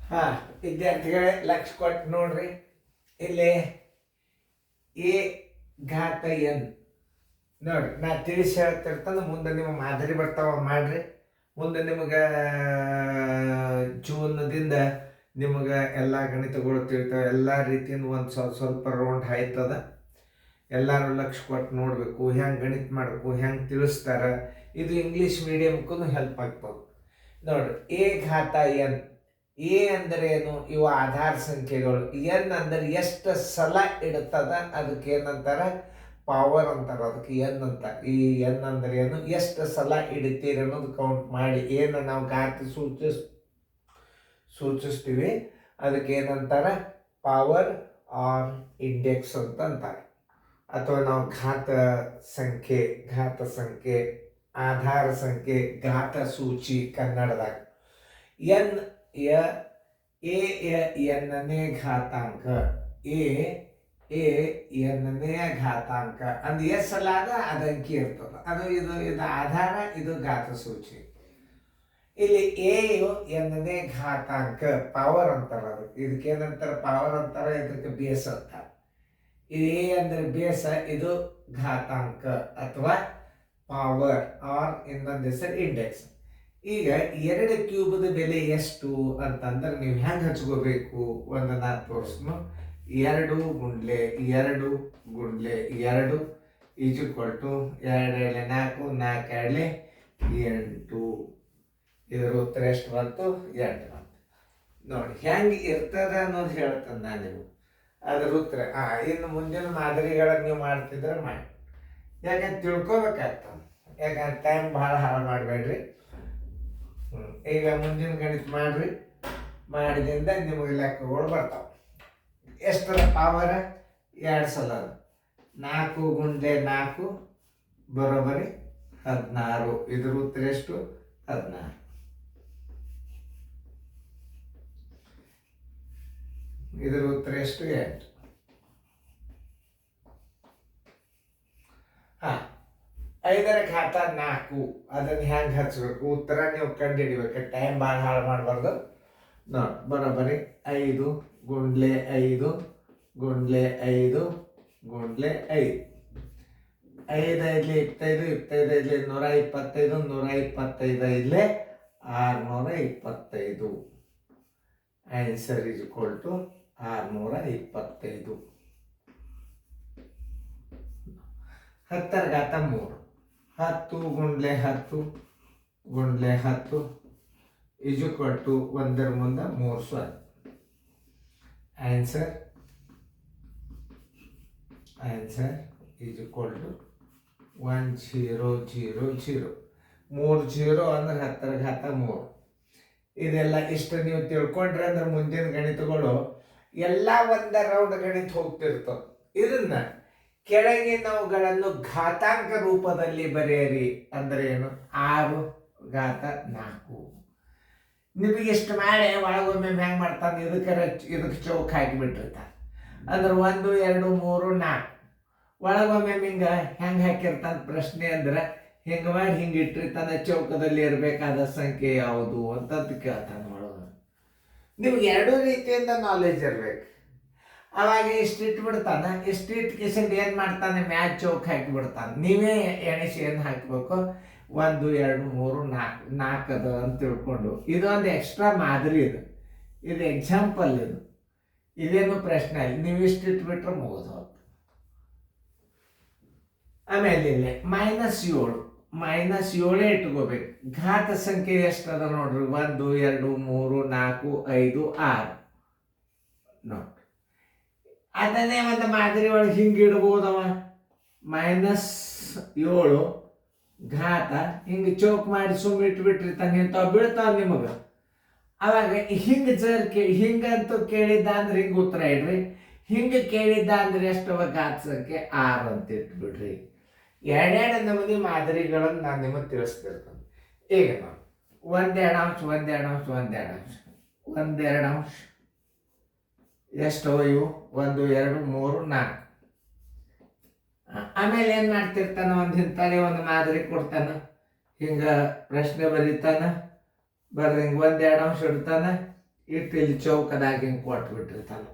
ಹಾಂ, ವಿದ್ಯಾರ್ಥಿಗಳೇ ಲಕ್ಷ ಕೊಟ್ಟು ನೋಡ್ರಿ. ಇಲ್ಲಿ ಎ ಘಾತ ಎನ್ ನೋಡ್ರಿ, ನಾ ತಿಳಿಸಿ ಹೇಳ್ತಿರ್ತಾನೆ. ಮುಂದೆ ನಿಮ್ಮ ಮಾದರಿ ಬರ್ತಾವ ಮಾಡ್ರಿ. ಮುಂದೆ ನಿಮಗೆ ಜೂನ್ದಿಂದ ನಿಮಗೆ ಎಲ್ಲ ಗಣಿತಗಳು ತಿಳ್ತಾವೆ. ಎಲ್ಲ ರೀತಿಯಿಂದ ಒಂದು ಸ್ವಲ್ಪ ರೌಂಡ್ ಆಯ್ತದ. ಎಲ್ಲರೂ ಲಕ್ಷ ಕೊಟ್ಟು ನೋಡಬೇಕು, ಹೆಂಗೆ ಗಣಿತ ಮಾಡಬೇಕು, ಹೆಂಗೆ ತಿಳಿಸ್ತಾರೆ. ಇದು ಇಂಗ್ಲೀಷ್ ಮೀಡಿಯಮ್ಗೂ ಹೆಲ್ಪ್ ಆಗ್ತದೆ ನೋಡ್ರಿ. ಎ ಘಾತ ಎನ್, ಎ ಅಂದರೆ ಏನು? ಇವು ಆಧಾರ ಸಂಖ್ಯೆಗಳು. ಎನ್ ಅಂದರೆ ಎಷ್ಟು ಸಲ ಇಡ್ತದ, ಅದಕ್ಕೆ ಏನಂತಾರೆ? ಪವರ್ ಅಂತಾರೆ. ಅದಕ್ಕೆ ಎನ್ ಅಂತ. ಈ ಎನ್ ಅಂದರೆ ಏನು? ಎಷ್ಟು ಸಲ ಇಡ್ತೀರಿ ಅನ್ನೋದು ಕೌಂಟ್ ಮಾಡಿ ಏನು ನಾವು ಘಾತ ಸೂಚಿಸ್ತೀವಿ. ಅದಕ್ಕೆ ಏನಂತಾರೆ? ಪವರ್ ಆರ್ ಇಂಡೆಕ್ಸ್ ಅಂತ ಅಂತಾರೆ. ಅಥವಾ ನಾವು ಘಾತ ಸಂಖ್ಯೆ, ಆಧಾರ ಸಂಖ್ಯೆ, ಘಾತ ಸೂಚಿ ಕನ್ನಡದಾಗ. ಎನ್ ಎನ್ನನೇ ಘಾತಾಂಕ, ಎನ್ನನೇ ಘಾತಾಂಕ ಅಂದ್ ಎಷ್ಟು ಸಲ ಅದು ಅಂಕಿ ಇರ್ತದೆ. ಅದು ಇದು ಆಧಾರ, ಇದು ಘಾತ ಸೂಚಿ. ಇಲ್ಲಿ ಎನ್ನನೇ ಘಾತಾಂಕ ಪವರ್ ಅಂತಾರೆ. ಅದಕ್ಕೆ ಇದಕ್ಕೇನಂತಾರೆ? ಪವರ್ ಅಂತಾರೆ. ಇದಕ್ಕೆ ಬೇಸ್ ಅಂತಾರೆ. ಇದು ಎ ಅಂದರೆ ಬೇಸ, ಇದು ಘಾತಾಂಕ ಅಥವಾ ಪವರ್ ಆರ್ ಇನ್ನೊಂದು ಹೆಸರು ಇಂಡೆಕ್ಸ್. ಈಗ 2 ಕ್ಯೂಬ್ದ ಬೆಲೆ ಎಷ್ಟು ಅಂತಂದ್ರೆ ನೀವು ಹೆಂಗೆ ಹಚ್ಕೋಬೇಕು ಒಂದು ನಾನು ತೋರಿಸ್ನು. 2 ಗುಂಡ್ಲೆ 2 ಗುಂಡ್ಲೆ 2 ಈಜ್ಕೊಳ್ಟು 2 2 4 4 2 8. ಇದರ ಉತ್ತರ ಎಷ್ಟು ಬಂತು? 8 ಬಂತು. ನೋಡಿ ಹೆಂಗೆ ಇರ್ತದ ಅನ್ನೋದು ಹೇಳ್ತಾನೆ ನಾನು ನೀವು. ಅದ್ರ ಉತ್ತರ ಇನ್ನು ಮುಂದಿನ ಮಾದರಿಗಳನ್ನು ನೀವು ಮಾಡ್ತಿದ್ರೆ ಮಾಡಿ. ಯಾಕಂದ್ರೆ ತಿಳ್ಕೊಬೇಕಾಗ್ತದೆ. ಯಾಕಂದ್ರೆ ಟೈಮ್ ಭಾಳ ಹಾಳು ಮಾಡಬೇಡ್ರಿ. ಈಗ ಮುಂದಿನ ಗಣಿತ ಮಾಡ್ರಿ. ಮಾಡಿದಿಂದ ನಿಮಗೆ ಲೆಕ್ಕಗಳು ಬರ್ತಾವೆ. ಎಷ್ಟರ ಪವರ್? 2 ಸಲ. 4 ಗುಂಡ್ಲೆ 4 ಬರೋಬರಿ 16. ಇದ್ರ ಉತ್ತರ ಎಷ್ಟು? 16. ಇದರ ಉತ್ತರ ಎಷ್ಟು? 8. ಹಾಂ, 5ರ ಘಾತ 4 ಅದನ್ನು ಹೆಂಗೆ ಹಚ್ಚಬೇಕು? ಉತ್ತರ ನೀವು ಕಂಡು ಹಿಡಿಬೇಕು. ಟೈಮ್ ಭಾಳ ಹಾಳು ಮಾಡಬಾರ್ದು. ನೋಡಿ ಬರೋಬ್ಬರಿ 5 ಗುಂಡ್ಲೆ 5 ಗುಂಡ್ಲೆ 5 ಗುಂಡ್ಲೆ 5. 5 5 25 25 125 125 625. Answer is equal to 625. 10ರ ಘಾತ 3. 10 ಗುಂಡ್ಲೆ 10 ಗುಂಡ್ಲೆ 10 ಈಜ್ಕೊಲ್ ಟು 1ರ ಮುಂದೆ 3 0. Answer is equal to 1000. 3 0 ಅಂದ್ರೆ 10ರ ಘಾತ 3. ಇದೆಲ್ಲ ಇಷ್ಟು ನೀವು ತಿಳ್ಕೊಂಡ್ರೆ ಅಂದ್ರೆ ಮುಂದಿನ ಗಣಿತಗಳು ಎಲ್ಲ ಒಂದ ರೌಂಡ್ ಗಣಿತ ಹೋಗ್ತಿರ್ತವೆ. ಇದನ್ನ ಕೆಳಗಿನವುಗಳನ್ನು ಘಾತಾಂಕ ರೂಪದಲ್ಲಿ ಬರೆಯಿರಿ ಅಂದ್ರೆ ಏನು? 6 ಘಾತ 4. ನಿಮಗೆ ಇಷ್ಟು ಮಾಡಿ ಒಳಗೊಮ್ಮೆ ಹೆಂಗೆ ಮಾಡ್ತಾನೆ? ಇದಕ್ಕೆ ಚೌಕ್ ಹಾಕಿಬಿಟ್ಟಿರ್ತಾನೆ. ಅಂದ್ರೆ 1 2 3 4 ಒಳಗೊಮ್ಮೆ ಹಿಂಗೆ ಹೆಂಗೆ ಹಾಕಿರ್ತಾನೆ ಪ್ರಶ್ನೆ ಅಂದ್ರೆ ಹಿಂಗೆ ಮಾಡಿ ಹಿಂಗೆ ಇಟ್ಟಿರ್ತಾನೆ. ಚೌಕದಲ್ಲಿ ಇರಬೇಕಾದ ಸಂಖ್ಯೆ ಯಾವುದು ಅಂತ ಕೇಳ್ತಾನೆ ಒಳಗೆ. ನಿಮ್ಗೆ 2 ರೀತಿಯಿಂದ ನಾಲೆಜ್ ಇರ್ಬೇಕು. ಅವಾಗ ಇಷ್ಟು ಇಟ್ಬಿಡ್ತಾನೆ. ಇಷ್ಟು ಇಟ್ಕೇಸಂದು ಏನು ಮಾಡ್ತಾನೆ? ಮ್ಯಾಚ್ ಚೌಕ್ ಹಾಕಿಬಿಡ್ತಾನೆ. ನೀವೇ ಎಣಿಸಿ ಏನು ಹಾಕಬೇಕು? 1 2 3 4 ಅದ ಅಂತ ತಿಳ್ಕೊಂಡು. ಇದೊಂದು ಎಕ್ಸ್ಟ್ರಾ ಮಾದರಿ. ಇದು ಎಕ್ಸಾಂಪಲ್. ಇದೇನು ಪ್ರಶ್ನೆ ಇಲ್ಲ. ನೀವು ಇಷ್ಟು ಇಟ್ಬಿಟ್ರೆ ಮುಗಿದು ಹೋಗ್ತು. ಆಮೇಲೆ ಇಲ್ಲಿ -7 -7 ಇಟ್ಕೋಬೇಕು. ಘಾತ ಸಂಖ್ಯೆ ಎಷ್ಟು ಅದ ನೋಡ್ರಿ? 1 2 3 4 5 6 ನೋಡಿ. ಅದನ್ನೇ ಒಂದು ಮಾದರಿ ಒಳಗೆ ಹಿಂಗೆ ಇಡ್ಬೋದವ. -7 ಘಾತ ಹಿಂಗೆ ಚೌಕ್ ಮಾಡಿ ಸುಮ್ಮನೆ ಇಟ್ಬಿಟ್ಟಿರ್ತಾನೆ. ಇಂಥವು ಬೀಳ್ತಾವ ನಿಮಗೆ. ಅವಾಗ ಹಿಂಗೆ ಹಿಂಗಂತೂ ಕೇಳಿದ್ದ ಅಂದ್ರೆ ಹಿಂಗೆ ಉತ್ತರ ಇಡ್ರಿ. ಹಿಂಗೆ ಕೇಳಿದ್ದ ಅಂದ್ರೆ ಎಷ್ಟವ ಘಾತ ಸಂಖ್ಯೆ? 6 ಅಂತ ಇಟ್ಬಿಡ್ರಿ. 2 ನಮೂನಿ ಮಾದರಿಗಳನ್ನು ನಾನು ನಿಮಗೆ ತಿಳಿಸ್ತಿರ್ತೇನೆ. ಈಗ ನಾವು 1 2 ಅಂಶ 1 2 ಅಂಶ 1 2 ಅಂಶ 1 2 ಅಂಶ ಎಷ್ಟು ಇವು? 1 2 3 4. ಆಮೇಲೆ ಏನು ಮಾಡ್ತಿರ್ತಾನೆ? ಒಂದು ಇಂಥದೇ ಒಂದು ಮಾದರಿ ಕೊಡ್ತಾನೆ. ಹಿಂಗೆ ಪ್ರಶ್ನೆ ಬರೀತಾನೆ. ಬರ್ರಿ ಹಿಂಗೆ 1 2 ಅಂಶ ಇಡ್ತಾನೆ. ಇಟ್ಟು ಇಲ್ಲಿ ಚೌಕದಾಗ ಹಿಂಗೆ ಕೊಟ್ಬಿಟ್ಟಿರ್ತಾನೆ.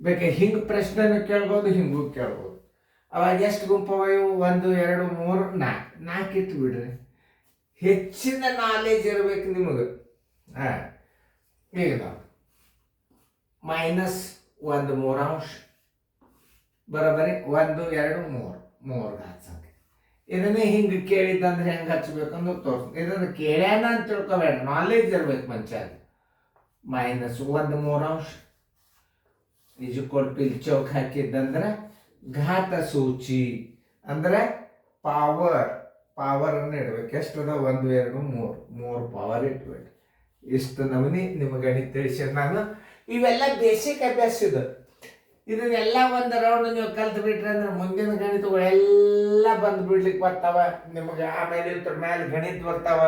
ಬೇಕಾ ಹಿಂಗೆ ಪ್ರಶ್ನೆನೂ ಕೇಳ್ಬೋದು, ಹಿಂಗೂ ಕೇಳ್ಬೋದು. ಅವಾಗ ಎಷ್ಟು ಗುಂಪವ ಇವು? 1 2 3 4 4 ಇಟ್ಟು ಬಿಡ್ರಿ. ಹೆಚ್ಚಿನ ನಾಲೆಜ್ ಇರಬೇಕು ನಿಮಗೆ. ಈಗ ನಾವು -1/3 ಬರೋಬರಿ 1 2 3 ಘಾತ ಸಂಖ್ಯೆ. ಇದನ್ನೇ ಹಿಂಗೆ ಕೇಳಿದ್ದಂದ್ರೆ ಹೆಂಗೆ ಹಚ್ಬೇಕಂದ್ರೆ ತೋರಿಸ್. ಇದನ್ನು ಕೇಳ್ಯಾನ ಅಂತ ತಿಳ್ಕೊಬೇಡ, ನಾಲೆಜ್ ಇರ್ಬೇಕು ಮನುಷ್ಯ. -1/3 ಇಲ್ಲಿ ಚೌಕ ಹಾಕಿದ್ದಂದ್ರೆ ಘಾತ ಸೂಚಿ ಅಂದ್ರೆ ಪಾವರನ್ನು ಇಡ್ಬೇಕು. ಎಷ್ಟದ? 1 2 3 ಪವರ್ ಇಟ್ಬೇಕು. ಇಷ್ಟು ನಮೂನಿ ನಿಮಗೆ ಗಣಿತ ತಿಳಿಸಿ ನಾನು. ಇವೆಲ್ಲ ಬೇಸಿಕ್ ಅಭ್ಯಾಸ ಇದು. ಇದನ್ನೆಲ್ಲ ಒಂದು ರೌಂಡ್ ನೀವು ಕಲ್ತು ಬಿಟ್ರೆ ಅಂದ್ರೆ ಮುಂದಿನ ಗಣಿತಗಳೆಲ್ಲ ಬಂದು ಬಿಡ್ಲಿಕ್ಕೆ ಬರ್ತಾವ ನಿಮಗೆ. ಆಮೇಲೆ ಇದ್ರ ಮೇಲೆ ಗಣಿತ ಬರ್ತಾವ,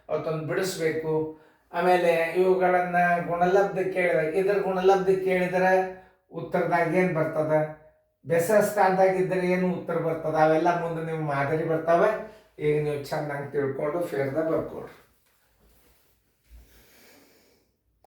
ಅವತ್ತೊಂದು ಬಿಡಿಸ್ಬೇಕು. ಆಮೇಲೆ ಇವುಗಳನ್ನು ಗುಣಲಬ್ಧ ಕೇಳಿದಾಗ ಇದ್ರ ಗುಣಲಬ್ಧ ಕೇಳಿದ್ರೆ ಉತ್ತರದಾಗ ಏನು ಬರ್ತದ, ಬೆಸ ಸ್ಥಾನದಾಗಿದ್ದರೆ ಏನು ಉತ್ತರ ಬರ್ತದ, ಅವೆಲ್ಲ ಮುಂದೆ ನಿಮ್ಮ ಮಾದರಿ ಬರ್ತಾವೆ. ಈಗ ನೀವು ಚೆನ್ನಾಗಿ ತಿಳ್ಕೊಂಡು ಫೇರ್ದಾಗ ಬರ್ಕೊಡ್ರಿ.